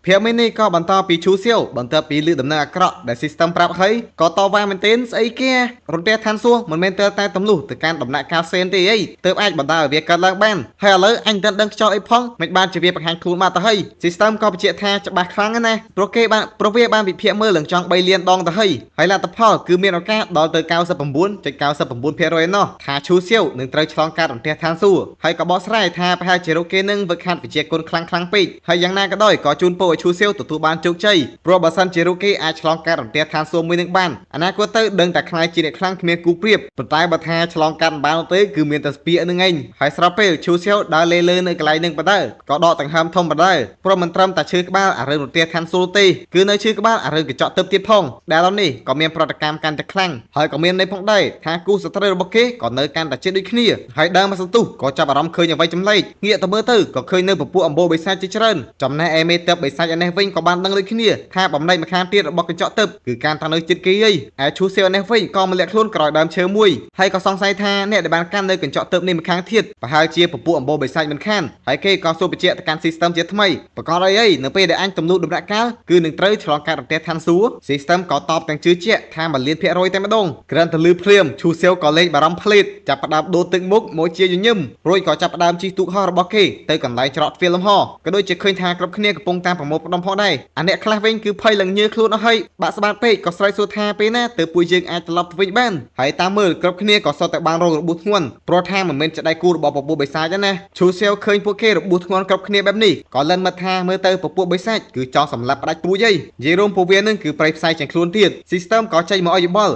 เพียงไม่นี่ก็บรรทอปีชูเซียวบรรเทอปีลือดำเนินกระแต่ system ปรับให้ก็ต่อว่ามันเต้นไอ้แก่รถเดียทันซัวมันเป็นเตอร์แต่ตำลูแต่การดำเนินการเซนตีไอ้เติมไอ้บรรดาเวียกันล่างบ้านให้เลยอันเดินดังจอไอ้พองไม่บ้านจะเวียประหารครูมาแต่ให้ system ก็ไปเจาะแทนจะบาครั้งนะโปรเกบ้านโปรเวียบ้านวิเพียเมื่อหลังจองใบเลียนดองแต่ให้ลาตะพ่อคือเมียนโอกาสดอลเตอร์99.9จะ99.9เพียรอยเนาะทาชูเซียวหนึ่งเตยฉลองการดำเนินทางสู้ให้กับบอสไรทาไปให้เจโรเกนึงวิคันไปเจกลคลังปีให้ยังน่าก็ได้ก็จูนโปชูเซียวตัวบ้านจุกใจโปรบสันเจโรเกอาฉลองการดำเนินทางสู้มือหนึ่งบ้านอนาคตเตอร์เดินแต่คลายจีเนคลังเมียกูเปรียบปลายบัตรฉลองการบ้านเตอร์คือเมียนแต่เปียนึงเองให้สระเปลชูเซียวดาเลเลในกลายหนึ่งบัตรก็ดอต่างหามทอมบัตรเพราะมันตรำแต่ชื่อกบ้านอะไรดำเนินทางสู้ตีคือในชื่อกบ้านอะไรก็เจาะเติมตีพองแต่แล้วนี่ก็มีประกรรมการจะคลั่งให้ก็มีในพงได้ทางกูสตรีระบบเกก่อนในการตัดเชือกด้วยขี้ให้เดินมาสันตุก็จะบารมเคยอย่างไว้จำเลยเงี้ยตะเบอร์ตื้อก็เคยในปปูอัมโบใบไซจิเชนจำในเอเมเตอร์ใบไซอันเนฟิงก็บานดังเลยขี้ถ้าบำในมาคานเตี้ยระบบกระเจาะตึบคือการทางในจิตกี้ไอชูเซลเนฟิงก็มาเลี้ยคลุ้นกรอยดำเชื้อมวยให้ก็ซองไซท่าเนี่ยในบานกันในกระเจาะตึบในมาคานเทียดปะฮาเจียปปูอัมโบใบไซมันขันให้เกก็สู้ไปเจาะการซิสเต็มเจาะทำไมประกอบอะไรเนื้อเปย์ได้อันตำนุดำรักก้าคือหนึ่งเตยฉลองการตัดเตะทันซัวซิสเต็มก็ตอบแต่งชื่อเจาะทางบัลเลียนเพียรอยแต่มาดงกระนั้นทะลือเพลียมชูเซลก็เลยบารมผลิตจับประดับโดตึกมุกโมเจียยุ่งยิ่มโรยก็จับประดับจีตุกห่อระบบเกเตยกันไหลจรดเฟียลมห่อก็โดยจะเคยทางกระเนียกระปงตามประมวลประดมพ่อได้อันเนี้ยคลาสเวงคือเพลหลังเนื้อครูนเอาให้บาสบานเป้ก็สไลด์สุดทาไปนะเตยปุยจึงอาจจะรับวิ่งบ้านให้ตามมือกระเนียก็สอดแต่บางโรคระบุทวนโปรทางเหมือนจะได้กูระบบปูใบซ่าจ้ะนะชูเซลเคยพวกเกระบุทวนกระเนียแบบนี้ก็เล่นมาทาเมื่อเตยปูใบซ่าคือจองสำหรับได้ปูยัยเยรูมปูเวียนึงคือไปไซจังครูนเทียดซิสเต็มก็ใช้หมออยบอล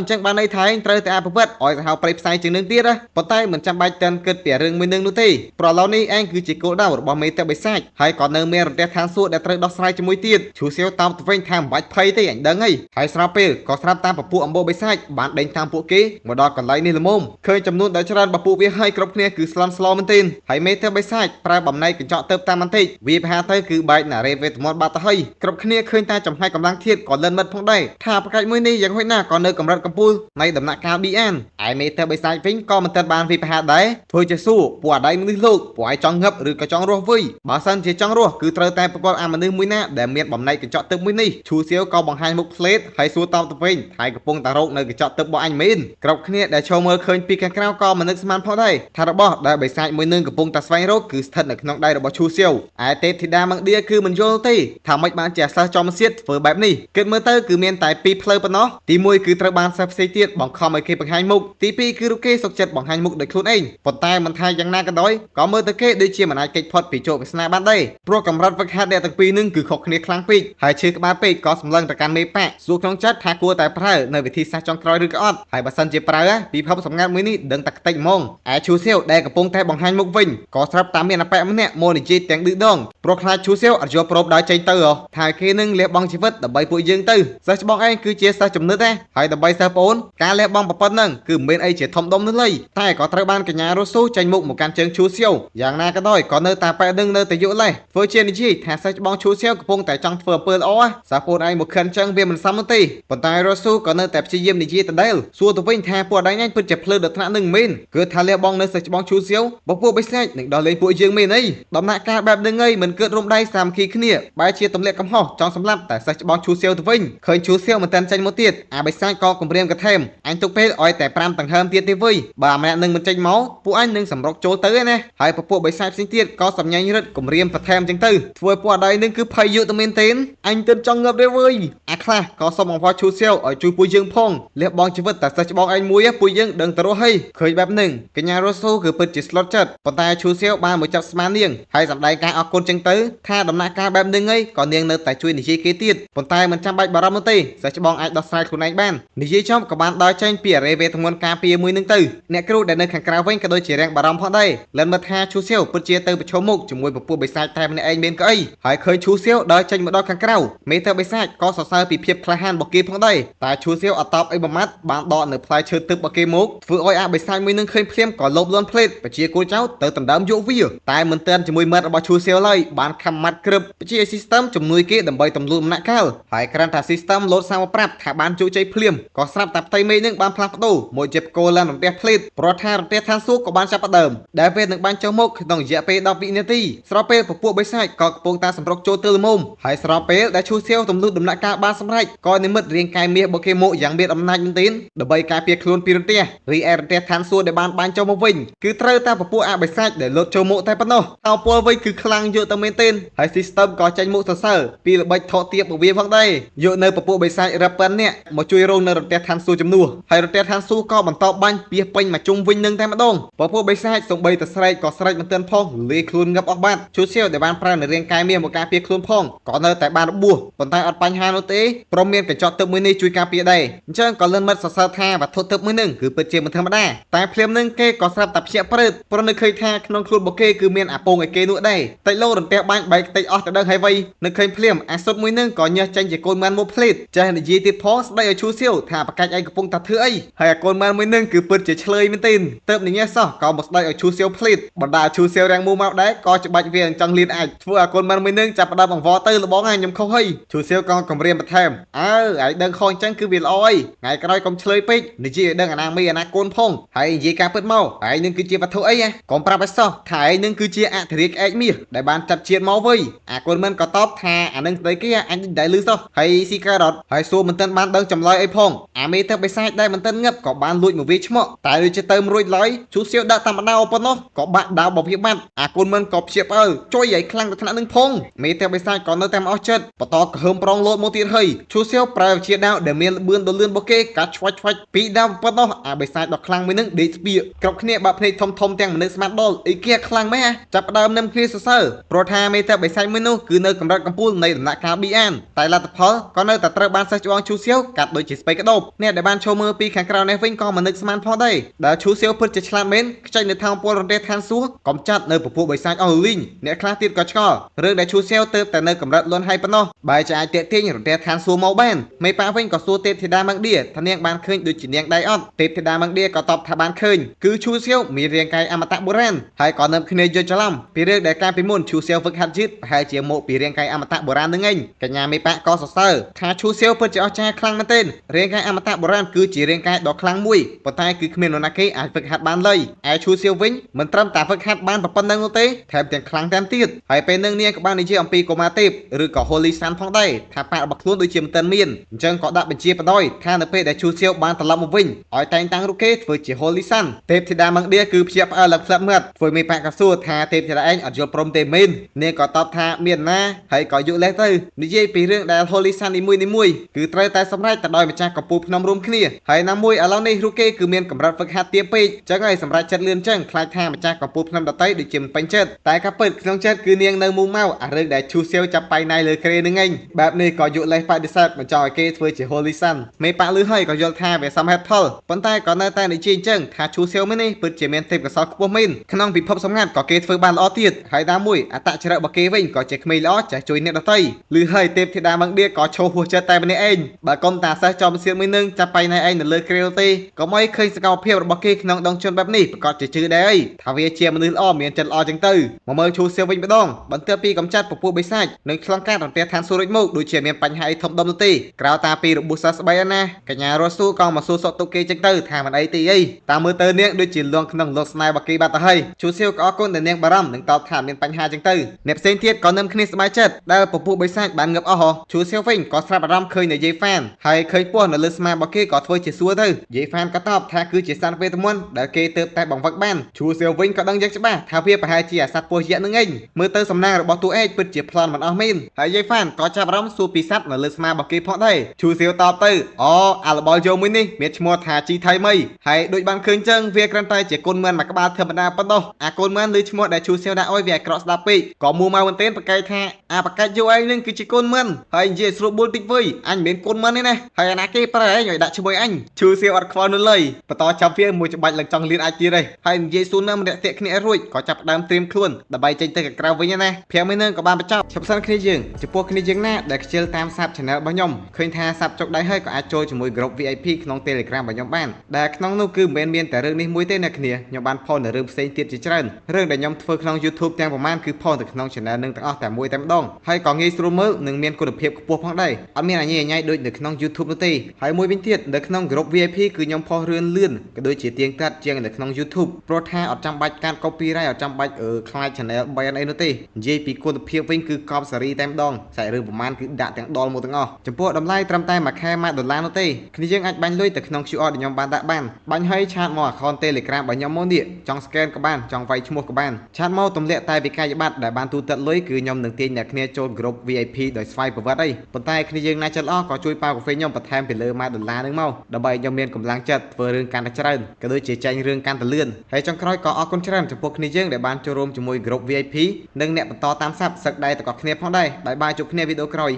จังบ้านในไทยเตยแต่อาเปิดออยจะเอาไปไซจังนึงเตี้ยนะปนใต้เหมือนจำใบเตินเกิดเปลี่ยนเรื่องมือนึงนู่นทีเพราะเรานี่เองคือจิโก้ดาวระบบเมเตอร์ใบซ่าให้ก่อนเนื้อเมียรเตทางสู้ได้เตยดอกไซจมวยเตี้ยชูเซลตามตัวเองทางใบไพ่ที่อย่างดังให้สระเปลก็สระตามปปูอัมโบใบซ่าบ้านเดินทางพวกเกมาดอกกันไหลนี่ละมุมเคยจำนวนได้ชราปปูเวียให้กรบเนี่ยคือสลัมสโลมันตินให้เมเตอร์ใบซ่าปลายบ่มในกันเจาะเติมตามมันติวีพาเตยคือใบหนาเรเวทมอดบาตให้กรบเนี่ยเคยตาจำให้กำลังเทียดก่อนเล่นมัดพงได้ถ้าประกาศมือนี้ยังห้อยหน้าก่อนเนื้อกำรัดกำปูในดำหนักการบีแอนไอเมเตอร์ใบซ่าฟิงก็มันเติมบานวีพาได้เพื่อจะสู้ปวดได้มือลูกปวดจังงับหรือกระจังรัววิ่งบาสันจะจังรัวคือเตยแต่ประกอบอามันนึงมือหน้าแต่เมียนบ่มในกันเจาะเติมมือนี้ชูเซียวก็บังให้มุกเลสให้สู้ตามตัวเองให้กระปงตาโรกในกันเจาะเติมบ่อันมินกรบเนี่ยได้โชว์มือเคยปีกันกล้าวก็มันนึกสมานพอได้ถ้าระบบได้ใบซ่ามือนึงกระปงตาสไฟโรกคือสถัดในขนมได้ระบบชูเซียวไอเตปที่ดามังเดียคือมันโยนตีทำให้บ้านแจกซาจอมเสียดเฟื่อแบบนี้เกิดเมื่อเตอร์คือเมียนแต่ปีเพลย์ปะเนาะตีมวยคือตระบานซับเซเตียดบังคอมไอเคบังไฮมุกตีปีคือลูกเกสกจัดบังไฮมุกโดยคลุนเองปนใต้มันไทยยังน่ากันด้อยก็เมื่อตะเกได้เชียร์มันไอเก็ตพอดปีโจไปสนาบ้านได้โปรกำรัดวัคซีนเดียตั้งปีนึงคือขกเนียครั้งปีหายชื่อกบ้านปีก็สำลังแต่การเมย์แปะสู้ครั้งจัดทากัวแต่พระในวิธีซาจองกรอยหรือกอดหายบัสันเจ็บปลายปีพับสำงานมือนี้เดินตักติมองไอชูเซลได้กับปงแต่บังไฮมุกวิ่งก็สลับตามเมียนแปะมันเนี่ยโมนิจิแต่งดื้อดองโปรคลาชูเซลอัดโยโปรได้ใจเตอร์ถ่ายเคนึงเลี้ยบบังชีวิตแต่ใบปุยยืงตื้อซัชบองไอคือเจสซาจุ่มเนื้อแต่หายแต่ใบซาโปนการเลี้ยบบังปะปนนั่งคือเมนไอเจ็ดทอมดมนั่นเลยแต่ก็ตระบานกัญญาโรซูใจมุกหมู่การเชิงชูเซลอย่างน่าก็ด้อยก็เนื้อตาแปะดึงเนื้อแต่ยุเลยเฟอร์เจนิจีแทนซัชบองชูเซลกับปงแต่จังเฟอร์เปิลอ้อซาโปนไอหมู่คันจังเบียมันซ้ำมันตีปนตายโรซูก็เนื้อแต่พิจิยมนิจีแต่เดลส่วนตัววิ่งแทนปวดได้ง่ายเพื่อจะเพลิดเดือดหน้าหนึ่งมินเกิดทาเลี้ยบบังเนื้อซัชบองชูเซลบอกพวกไปแทรกหนึ่งดอลเลยปุยยืงมินไอดำหน้าการแบบหนึ่งไงเหมือนเกิดร่มได้สามขีขึ้นเนี่ยใบเชียร์ตำเลียกำห่อจองสำลับแต่ซัชบองชูเซลตัววิ่งเคยชูเซลมันเต้นใจโมเตียดอาใบซ่าก็กลมเรียมกระเทมอันตุกเพลอ้อยแต่ปรามต่างเฮิมเตียดที่วิ่งบ่าแม่หนึ่งมันใจเมาผู้อันหนึ่งสำรอกโจเตอร์นะหายพวกใบซ่าสิงเตียดก็สำยังยึดกลมเรียมกระเทมจังตื้อถวยปวดใดหนึ่งคือพายุตะเมนเต้นอันเต้นจังเงบได้เว้ยอาคลาก็สมองพอชูเซลอ้อยจุยปุยยึงพงเลี้ยบองชีวิตแต่ซัชบองไอ้มวยปุยยึงเดินตะโรให้เคยแบบหนึ่งกัญญาโรโซคือเปิดจิตสลดจัดปนตายชูเซลบ้านเหมือนจับสมาเนียงให้สำได้การออกคนจังตื้อถ้าดำนาการแบบหนึ่งไงก่อนเนียงเนื้อแต่ช่วยนิจิเกตีดปนตายมันจำใบบารามตีซัชบองไอ้ดอกไซค์คุณไอ้บ้านนิจิชอบกับบ้านดอยเชนเปียเรเวทงวนการเปียมือหนึ่งตื้อเนี่ยครูได้เนื้อแข่งกราวเว้งกระโดดเฉียงบารามพอได้เล่นมาท่าชูเซลเปิดเจียตื้อไปชมมุกจมวยปปูใบไซแต่มันเองเป็นก็ไอ้หายเคยชูเซลดอยเชนมาดอยแข่งกราวเมเตอร์ใบไซก็สอดใส่ ពីភាពក្លាហានរបស់គេផងដែរតែឈូសៀវអត់តបអីបំមាត់បានដកនៅផ្លែឈើទឹករបស់គេមកធ្វើឲ្យអាបិសាចមួយនឹងឃើញភ្លាមក៏លោបលន់ភ្លេតបជាគោលចៅទៅដណ្ដើមយកវាតែមិនទាន់ជាមួយមិត្តរបស់ឈូសៀវឡើយបានខំម៉ាត់ក្រឹបបជា system ជំនួយគេដើម្បីទម្លុះដំណាក់កាលហើយក្រាន់ថា system លោតសារមកប្រាប់ថាបានជោគជ័យភ្លាមក៏ស្រាប់តែផ្ទៃមេឃនឹងបានផ្លាស់ប្ដូរមកជាគោលឡើងរន្ទះភ្លេតព្រោះថារន្ទះឋានសួគ៌ក៏បានចាប់ផ្ដើមដែលពេលនឹងបានចុះមកក្នុងរយៈពេល10វិនាទីស្របពេលពពួកបិសាចក៏កំពុងតែសម្រុកចូលទៅល្មមហើយស្របពេលដែលឈូសៀវទម្លុះដំណាក់កាលបានសម្រេចក៏និមិត្តរាងកាយមាសរបស់គេមកយ៉ាងមានអំណាចមែនទែនដើម្បីការពារខ្លួនពីរន្ទះរីឯរន្ទះឋានសួគ៌ដែលបានបាញ់ចូលមកវិញគឺត្រូវតែពពួកអបិសាចដែលលោតចូលមកតែប៉ុណ្ណោះតោពលវិញគឺខ្លាំងយកទៅមែនទែនហើយ system ក៏ចាញ់មុខសរសើរពីល្បិចថោកទាបរបស់វាផងដែរយកនៅពពួកបិសាចរាប់ពាន់នាក់មកជួយរងនៅរន្ទះឋានសួគ៌ជំនួសហើយរន្ទះឋានសួគ៌ក៏បន្តបាញ់ពីពេញមកជុំវិញនឹងតែម្ដងពពួកបិសាចសំបីតែស្រែកក៏ស្រែកមិនទាន់ផងលេខ្លួនងឹបអស់បាត់ឈូសៀវដែលបានប្រើនៅរាងកាយមាសមកការពារខ្លួនផងក៏នៅតែបានរបួសប៉ុន្តែអត់បញ្ហានោះទេព្រមមានកញ្ចក់ទឹកមួយនេះជួយការពារដែរអញ្ចឹងក៏លឿនមិត្តសរសើរថាវត្ថុទឹកមួយនឹងគឺពិតជាមិនធម្មតាតែភ្លាមនឹងគេក៏ស្រាប់តែភ្ញាក់ព្រឺតព្រោះនៅឃើញថាក្នុងខ្លួនរបស់គេគឺមានអាពងឯគេនោះដែរតិចលោរន្ទះបាញ់បែកតិចអស់ទៅដឹងហើយវៃនៅឃើញភ្លាមអាសុតមួយនឹងក៏ញើសចេញជាកូនម៉ានមកភ្លេតចេះនិយាយទៀតផងស្ដីឲ្យឈូសៀវថាប្រកាច់ឯងកំពុងតែធ្វើអីហើយអាកូនម៉ានមួយនឹងគឺពិតជាឆ្លើយមែនទេទៅនិយាយសោះក៏មកស្ដីឲ្យឈូសៀវភ្លេតបណ្ដាឈូសៀវរាំងមូមកដែរក៏ច្បាច់វាចង់លៀនអាចធ្វើអាកូនម៉ានមួយនឹងចាប់ផ្ដើមអង្វរទៅលបងខ្ញុំខុសហើយឈូសៀវក៏គម្រាមបន្ថែមអើឯងដឹងខុសអញ្ចឹងគឺវាល្អអីថ្ងៃក្រោយកុំឆ្លើយពេកនិយាយឲ្យដឹងអាណាមីអាណាកូនផងហើយនិយាយការពិតមកឯងនឹងគឺជាវត្ថុអីកុំប្រាប់ឲ្យសោះថាឯងនឹងគឺជាអធិរាជក្អែកមាសដែលបានចាប់ជាតិមកវិញអាកូនម៉ានក៏តបថាអានឹងស្ដីគេអញដែលលឺសោះហើយស៊ីការ៉ុតហើយសួរមិនទាន់បានដឹងចម្លើយអីផងអាមេទៅបិសាចដែលមិនទាន់ងឹបក៏បានលួចមកវាឆ្មក់តែដូចជាទៅមិនរួចឡើយឈូសៀវដាក់តាមបណ្ដោប៉ុណ្ណោះក៏បាក់ដាវបបៀបាត់អាកូនម៉ានក៏ព្យាបជួយឲ្យខ្លាំងទៅថ្នាក់នឹងផងមេទៅបិសាចក៏នៅតែមិនអស់ចិត្តបន្តកហើមប្រងលោតមកទៀតហើយឈូសៀវប្រើវិជាដាវដែលមានល្បឿនដ៏លឿនរបស់គេកាត់ឆ្វាច់ពីដាវប៉ុណ្ណោះអាបិសាចដ៏ខ្លាំងមួយនឹងដេកស្ពាកគ្រប់គ្នាបាក់ភ្នែកធំទាំងមនុស្សស្មាតដលអីគេខ្លាំងម៉េះចាប់ផ្ដើមនឹមគ្នាសរសើរព្រោះថាមេទៅបិសាចមួយនោះគឺនៅកម្រិតកំពូលនៃដំណាក់កាល B អានតែលទ្ធផលក៏នៅតែត្រូវបានសិស្សច្បងឈូសៀវកាត់ដូចជាស្បៃក្តោបអ្នកដែលបានចូលមើលពីខាងក្រៅនេះវិញក៏មិននឹកស្មានផងដែរដែលឈូសៀវពិតជាឆ្លាតមែនខ្ចីនៅថោងពលរន្ទះឋានសួគ៌កំចាត់នៅពពួកបិសាចអស់លីងអ្នកខ្លះទៀតក៏ឆ្ងល់រឿងដែលឈូសៀវទៅតែនៅកម្រិតលន់ហើយប៉ុណ្ណោះបែរជាអាចទាក់ទាញរន្ទះឋានសួគ៌មកបានមេប៉ាវិញក៏សួរទេពធីតាមង្ឌាថានាងបានឃើញដូចជានាងដែរអត់ទេពធីតាមង្ឌាក៏តបថាបានឃើញគឺឈូសៀវមានរាងកាយអមតៈបុរាណហើយក៏នឹកគ្នាយល់ច្រឡំពីរឿងដែលកាលពីមុនឈូសៀវវឹកហាត់យឺតប្រហែលជាមកពីរាងកាយអមតៈបុរាណនឹងឯងកញ្ញាមេប៉ាក៏សរសើរថាឈូសៀវពិតជាអស្ចារ្យខ្លាំងមែនទែនរាងកាយអមតៈបុរាណគឺជារាងកាយដ៏ខ្លាំងមួយប៉ុន្តែគឺគ្មាននរណាគេអាចវឹកហាត់បានឡើយឯឈូសៀវវិញមិនត្រឹមតែវឹកហាត់បានប៉ុណ្្នឹងនោះទេថែមទាំងខ្លាំងតាមទៀតហើយពេលនឹងនាងក៏បាននិយាយអំពីកុមារទេពឬក៏ Holy Sun ផងដែរថាប៉ារបស់ខ្លួនដូចជាមិនទាន់មានអញ្ចឹងក៏ដាក់បញ្ជាបដ យថានៅពេលដែលឈូសៀវបានត្រឡប់មកវិញឲ្យតែងតាំងរូបគេធ្វើជា Holy Sun ទេពធីតាមង្ឌាគឺភ្ជាប់ផ្អើលឡើងផ្លាត់មាត់ធ្វើមេប៉ាកសួរថាទេពធីតាឯងអត់យល់ព្រមទេមែននាងក៏តបថាមានណាហើយក៏យកលេសទៅនិយាយពីរឿងដែល Holy Sun នីមួយគឺត្រូវតែសម្រេចទៅដោយម្ចាស់កំពូលភ្នំរួមគ្នាហើយណាមួយឥឡូវនេះរូបគេគឺមានកម្រិតហ្វឹកហាត់ទាបពេកចឹងហើយសម្រាប់ចិត្តលឿនចឹងខ្លាចថាម្ចាស់កំពូលភ្នំដតីដូចជាមិនពេញចិត្តតែក៏ពិតក្នុងចិត្តគឺនាងនៅមូមកអារឿងដែលឈូសៀវចាប់បៃណៃលើក្រេនឹងឯងបែបនេះក៏យកលេសបដិសេធមិនចង់ឲ្យគេធ្វើជា Holy Sun មេប៉ាលឺហើយក៏យល់ថាវាសមហេតុផលប៉ុន្តែក៏នៅតែនិយាយចឹងថាឈូសៀវនេះពិតជាមានទេពកោសល្យខ្ពស់មែនក្នុងពិភពសម្ងាត់ក៏គេធ្វើបានល្អទៀតហើយតាមមួយអត្តចរិតរបស់គេវិញក៏ជាក្មេងល្អចេះជួយអ្នកដទៃលឺហើយទេពធីតាមង្ឌាក៏ឈោហួសចិត្តតែម្នាក់ឯងបើកុំតាសិស្សចំសៀតមួយនឹងចាប់បៃណៃឯងនៅលើក្រេលទេក៏មិនឃើញសកម្មភាពរបស់គេក្នុងដងជនបែបនេះប្រកាសជាជឿដែរអីថាវាជាមនុស្សល្អមានចិត្តល្អចឹងទៅមកមើលឈូសៀវវិញម្ដងបន្ទាប់ពីកំចាត់ពពួកបិសាចនិងឆ្លងកាត់រន្ទះឋានសួគ៌រួចមកដូចជាមានបញ្ហាអីធំដុំនោះទេក្រៅតាពីរបួសសះស្បីណាកញ្ញារស់ស៊ូក៏មកសួរសុខទុក្ខគេចឹងទៅថាមិនអីទេអីតាមមើលទៅនាងដូចជាលងក្នុងលោកស្នេហ៍របស់គេបាត់ទៅហើយឈូសៀវក៏អរគុណដែលនាងបារម្ភនឹងតបថាមានបញ្ហាចឹងទៅអ្នកផ្សេងទៀតក៏នឹមគ្នាសប្បាយចិត្តដែលពពួកបិសាចបានងឹបអស់ហ៎ឈូសៀវវិញក៏ស្រាប់អារម្មណ៍ឃើញនៅយាយហ្វានហើយឃើញពស់នៅលើស្មារបស់គេក៏ធ្វើជាសួរទៅយាយហ្វានក៏តបថាគឺជាសត្វវេទមន្តដែលគេទើបតែបង្វឹកបានឈូសៀវវិញក៏ដឹងយ៉ាងច្បាស់ថាវាប្រហែលជាអាសត្វពស់យក្សនឹងឯងមើលទៅសំណាងរបស់តួឯកពិតជាប្លន់មិនអស់មែនហើយយាយហ្វានក៏ចាប់អារម្មណ៍សួរពីសត្វនៅលើស្មារបស់គេផងដែរឈូសៀវតបទៅអូអាលបលយោមួយនេះមានឈ្មោះថាជីថៃមីហើយដូចបានឃើញចឹងវាគ្រាន់តែជាកូនមើលមួយក្បាលធម្មតាប៉ុណ្ណោះអាកូនមើលលើឈ្មោះដែលឈូសៀវដាក់អុយវាអាក្រក់ស្ដាប់ពេកក៏មួមកមែនទែនប្រកែកថាអាប្រកាច់យោឯងនឹងគឺជាកូនមើលហើយនិយាយស្រួលបួលតិចវើយអញមិនមានកូនមើលទេណាហើយអាណាគេប្រែឯងឲ្យដាក់ឈ្មោះអញឈូសៀវអត់ខ្វល់នោះឡើយបន្តចាប់វាមួយច្បាច់ឡើងចង់លៀនអាចទៀតឯងហើយនិយាយសួរនៅម្នាក់តាក់គ្នារួចក៏ចាប់ដើមត្រៀមខ្លួនដើម្បីចេញទៅក្រៅវិញណាភ័ក្រមួយនឹងក៏បានបញ្ចប់ឈប់សិនគ្នាយើងចំពោះគ្នាយើងណាដែលខ្ជិលតាមសាប channel របស់ខ្ញុំឃើញថាសាប់ចុកដៃហើយក៏អាចចូលជាមួយ group VIP ក្នុង Telegram របស់ខ្ញុំបានដែលក្នុងនោះគឺមិនមែនមានតែរឿងនេះមួយទេអ្នកគ្នាខ្ញុំបានផុសនៅរឿងផ្សេងទៀតជាច្រើនរឿងដែលខ្ញុំធ្វើក្នុង YouTube ទាំងប្រមាណគឺផុសទៅក្នុង channel នឹងទាំងអស់តែមួយតែម្ដងហើយក៏ងាយស្រួលមើលនិងមានគុណភាពខ្ពស់ផងដែរអត់មានអញញ៉ៃដូចនៅក្នុង YouTube នោះទេហើយមួយវិញទៀតនៅក្នុង group VIP គឺខ្ញុំផុសរឿងលឿនក៏ដូចជាទៀងទាត់ជាងនៅក្នុង YouTube ព្រោះថាអត់ចាំបាច់ការ copyright អត់ចាំបាច់ខ្លាច channel ban អីនោះទេនិយាយពីគុណភាពវិញគឺកប់សេរីតែម្ដងខ្សែរឿងប្រមាណគឺដាក់ទាំងដលមកទាំងអស់ចំពោះតម្លៃត្រឹមតែមួយខែ$1នោះទេគ្នាយើងអាចបាញ់លុយទៅក្នុង QR ដែលខ្ញុំបានដាក់បានបាញ់ឲ្យឆាតមក account Telegram របស់ខ្ញុំមកនេះចង់ scan ក៏បានចង់វាយឈ្មោះក៏បានឆាតមកទម្លាក់តែវិក័យប័ត្រដែលបានទូទាត់លុយគឺខ្ញុំនឹងទាញអ្នកគ្នាចូល group VIP ដោយស្វ័យប្រវត្តិអីប៉ុន្តែគ្នាយើងណាចិត្តល្អក៏ជួយប៉ាកាហ្វេខ្ញុំបន្ថែមពីលើ$1នឹងមកដើម្បីខ្ញុំមានកម្លាំងចិត្តធ្វើរឿងកាន់តែច្រើនក៏ដូចជាចាញ់រឿងកាន់តែលឿនហើយចុងក្រោយក៏អរគុណច្រើនចំពោះគ្នាយើងដែលបានចូលរួមជាមួយ group VIP និងអ្នកបន្តតាមសាប់សឹកដៃទាំងអស់គ្នាផងដែរបាយបាយជួបគ្នាវីដេអូក្រោយ